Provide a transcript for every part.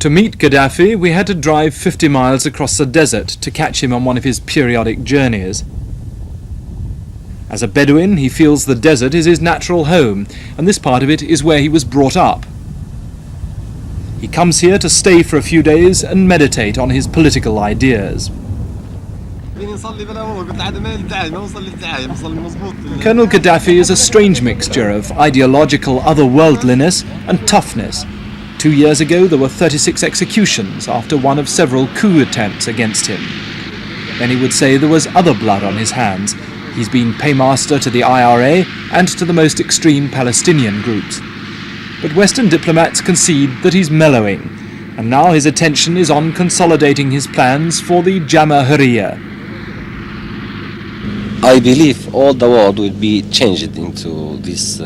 To meet Gaddafi, we had to drive 50 miles across the desert to catch him on one of his periodic journeys. As a Bedouin, he feels the desert is his natural home, and this part of it is where he was brought up. He comes here to stay for a few days and meditate on his political ideas. Colonel Gaddafi is a strange mixture of ideological otherworldliness and toughness. 2 years ago there were 36 executions after one of several coup attempts against him. Then he would say there was other blood on his hands. He's been paymaster to the IRA and to the most extreme Palestinian groups. But Western diplomats concede that he's mellowing, and now his attention is on consolidating his plans for the Jamahiriya. I believe all the world will be changed into this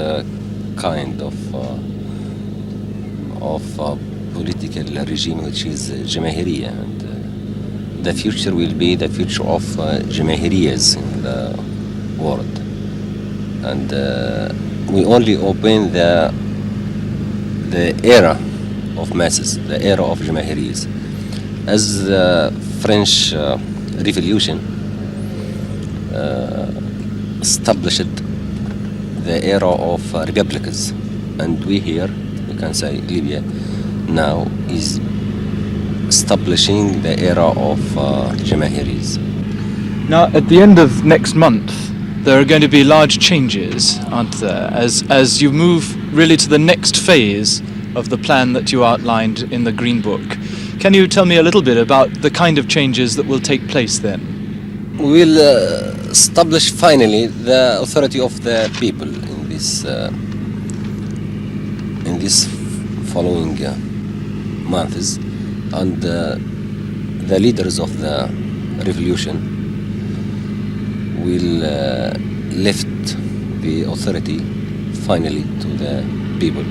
kind of political regime, which is Jamahiriya, and the future will be the future of Jamahiriyas in the world. And we only open the era of masses, the era of Jamahiriyas. As the French Revolution established the era of republicans, and we here, we can say Libya now is establishing the era of Jamahiris. Now, at the end of next month, there are going to be large changes, aren't there, as you move really to the next phase of the plan that you outlined in the Green Book. Can you tell me a little bit about the kind of changes that will take place then? We will establish finally the authority of the people in this following months, and the leaders of the revolution will lift the authority finally to the people,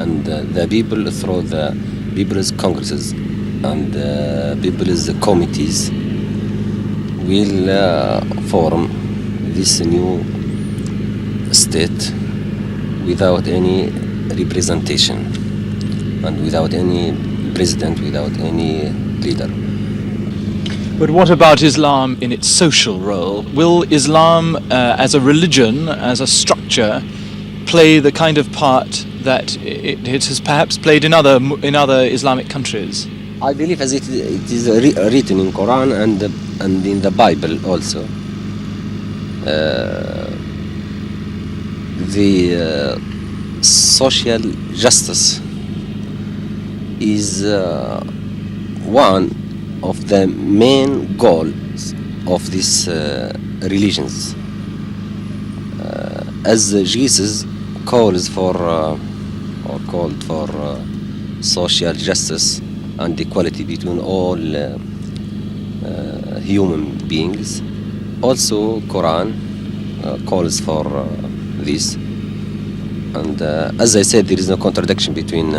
and the people through the people's congresses and people's committees will form this new state without any representation and without any president, without any leader. But what about Islam in its social role? Will Islam as a religion, as a structure, play the kind of part that it has perhaps played in other Islamic countries? I believe as it is written in Quran and in the Bible also. The social justice is one of the main goals of these religions. As Jesus calls for or called for social justice and equality between all human beings, also Quran calls for this. And as I said, there is no contradiction between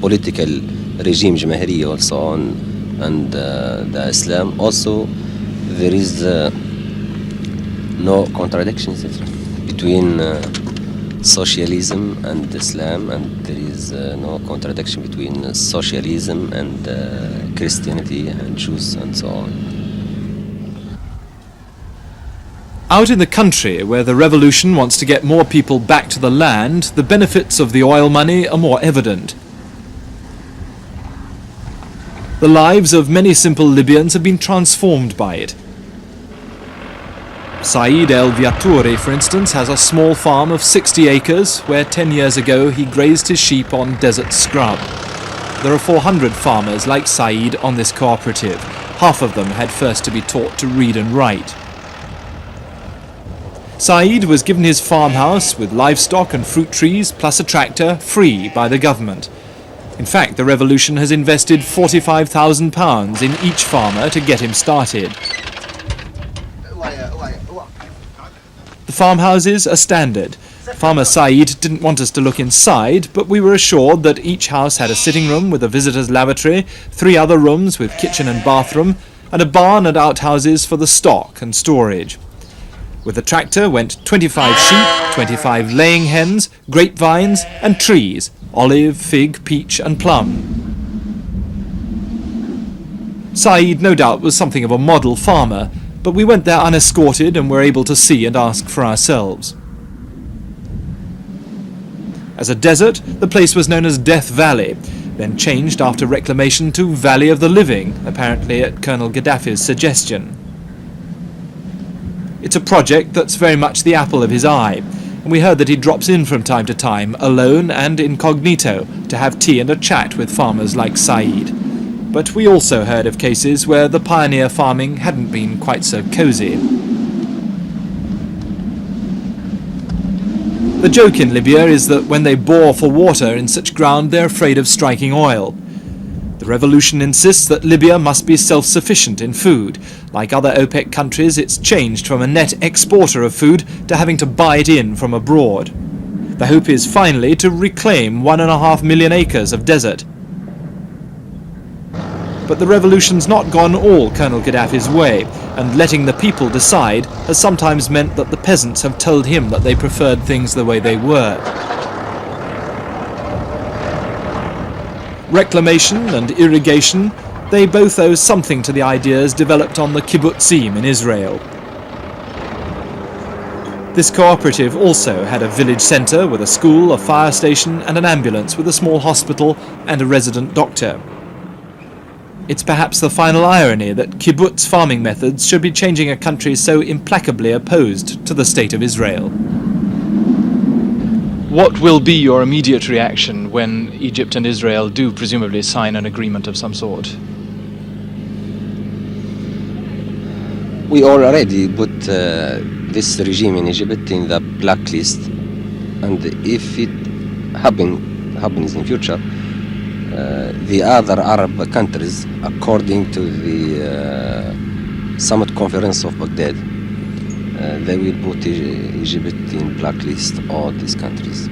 political regime Jamahiri also on and the Islam. Also, there is no contradiction between socialism and Islam, and there is no contradiction between socialism and Christianity and Jews and so on. Out in the country, where the revolution wants to get more people back to the land, the benefits of the oil money are more evident. The lives of many simple Libyans have been transformed by it. Saeed El Viaturi, for instance, has a small farm of 60 acres where 10 years ago he grazed his sheep on desert scrub. There are 400 farmers like Saeed on this cooperative. Half of them had first to be taught to read and write. Saeed was given his farmhouse with livestock and fruit trees plus a tractor free by the government. In fact, the revolution has invested £45,000 in each farmer to get him started. The farmhouses are standard. Farmer Saeed didn't want us to look inside, but we were assured that each house had a sitting room with a visitor's lavatory, 3 other rooms with kitchen and bathroom, and a barn and outhouses for the stock and storage. With the tractor went 25 sheep, 25 laying hens, grapevines and trees, olive, fig, peach and plum. Said no doubt was something of a model farmer, but we went there unescorted and were able to see and ask for ourselves. As a desert, the place was known as Death Valley, then changed after reclamation to Valley of the Living, apparently at Colonel Gaddafi's suggestion. It's a project that's very much the apple of his eye, and we heard that he drops in from time to time, alone and incognito, to have tea and a chat with farmers like Said. But we also heard of cases where the pioneer farming hadn't been quite so cosy. The joke in Libya is that when they bore for water in such ground, they're afraid of striking oil. The revolution insists that Libya must be self-sufficient in food. Like other OPEC countries, it's changed from a net exporter of food to having to buy it in from abroad. The hope is finally to reclaim 1.5 million acres of desert. But the revolution's not gone all Colonel Gaddafi's way, and letting the people decide has sometimes meant that the peasants have told him that they preferred things the way they were. Reclamation and irrigation, they both owe something to the ideas developed on the kibbutzim in Israel. This cooperative also had a village centre with a school, a fire station and an ambulance with a small hospital and a resident doctor. It's perhaps the final irony that kibbutz farming methods should be changing a country so implacably opposed to the State of Israel. What will be your immediate reaction when Egypt and Israel do presumably sign an agreement of some sort? We already put this regime in Egypt in the blacklist, and if it happens in future, the other Arab countries, according to the Summit Conference of Baghdad, they will put Egypt in blacklist all these countries.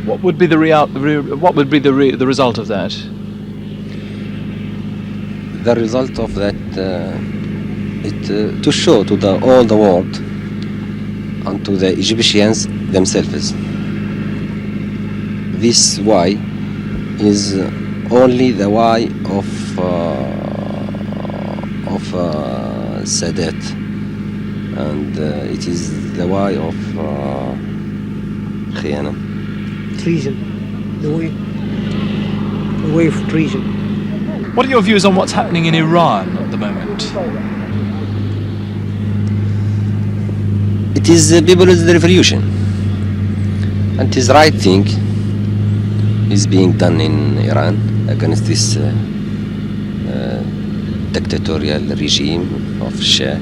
What would be the result of that? The result of that, to show to all the world and to the Egyptians themselves, this why is only the why of Sadat, and it is the why of Khiyana. Treason, the way of treason. What are your views on what's happening in Iran at the moment? It is the people's revolution, and it is right thing is being done in Iran against this dictatorial regime of Shah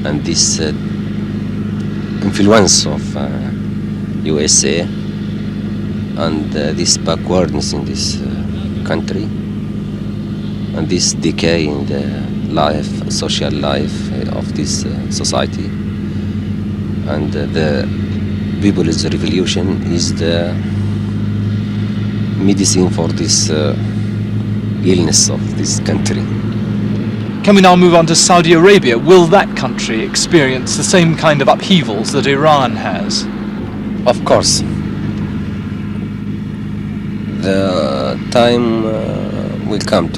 and this influence of USA and this backwardness in this country and this decay in the life, social life of this society. And the people's revolution is the medicine for this illness of this country. Can we now move on to Saudi Arabia? Will that country experience the same kind of upheavals that Iran has? Of course. The time will come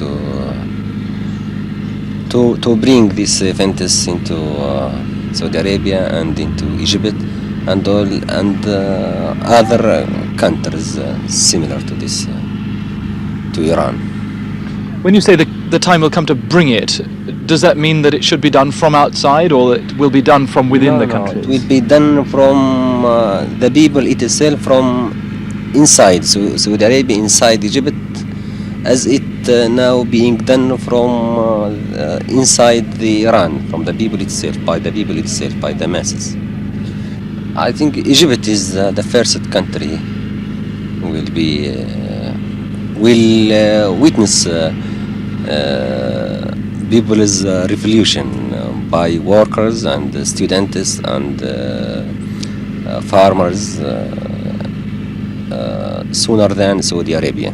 to bring these events into Saudi Arabia and into Egypt and other countries similar to this, to Iran. When you say the time will come to bring it, does that mean that it should be done from outside, or it will be done from within the country? It will be done from the people itself, from inside Saudi Arabia, inside Egypt, as it now being done from inside the Iran, from the people itself, by the people itself, by the masses. I think Egypt is the first country will witness people's revolution by workers and students and farmers sooner than Saudi Arabia.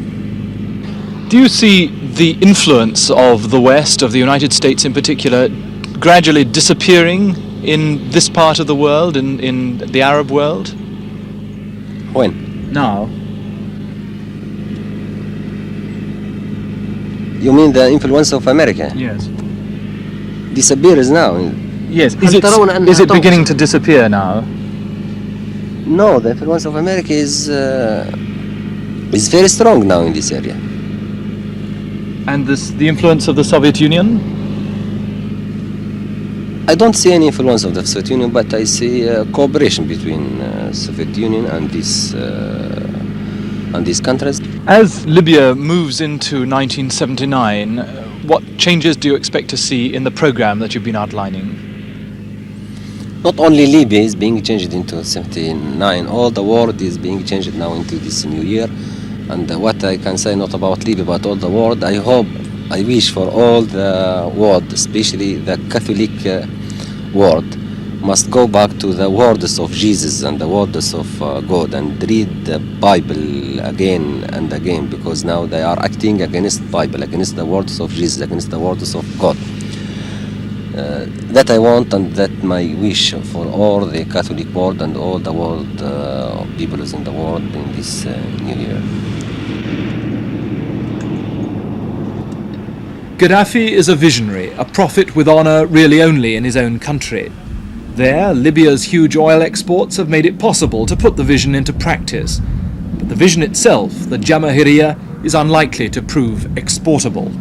Do you see the influence of the West, of the United States in particular, gradually disappearing in this part of the world, in the Arab world? When? Now. You mean the influence of America? Yes. Disappears now. Yes. ترون أنها Is it تنقص. beginning to disappear now? No, the influence of America is very strong now in this area. And the influence of the Soviet Union? I don't see any influence of the Soviet Union, but I see cooperation between Soviet Union and these countries. As Libya moves into 1979, what changes do you expect to see in the program that you've been outlining? Not only Libya is being changed into 79, all the world is being changed now into this new year. And what I can say, not about Libya, but all the world, I wish for all the world, especially the Catholic world, must go back to the words of Jesus and the words of God and read the Bible again and again, because now they are acting against the Bible, against the words of Jesus, against the words of God. That I want, and that my wish for all the Catholic world and all the world peoples in the world in this new year. Gaddafi is a visionary, a prophet with honour really only in his own country. There, Libya's huge oil exports have made it possible to put the vision into practice. But the vision itself, the Jamahiriya, is unlikely to prove exportable.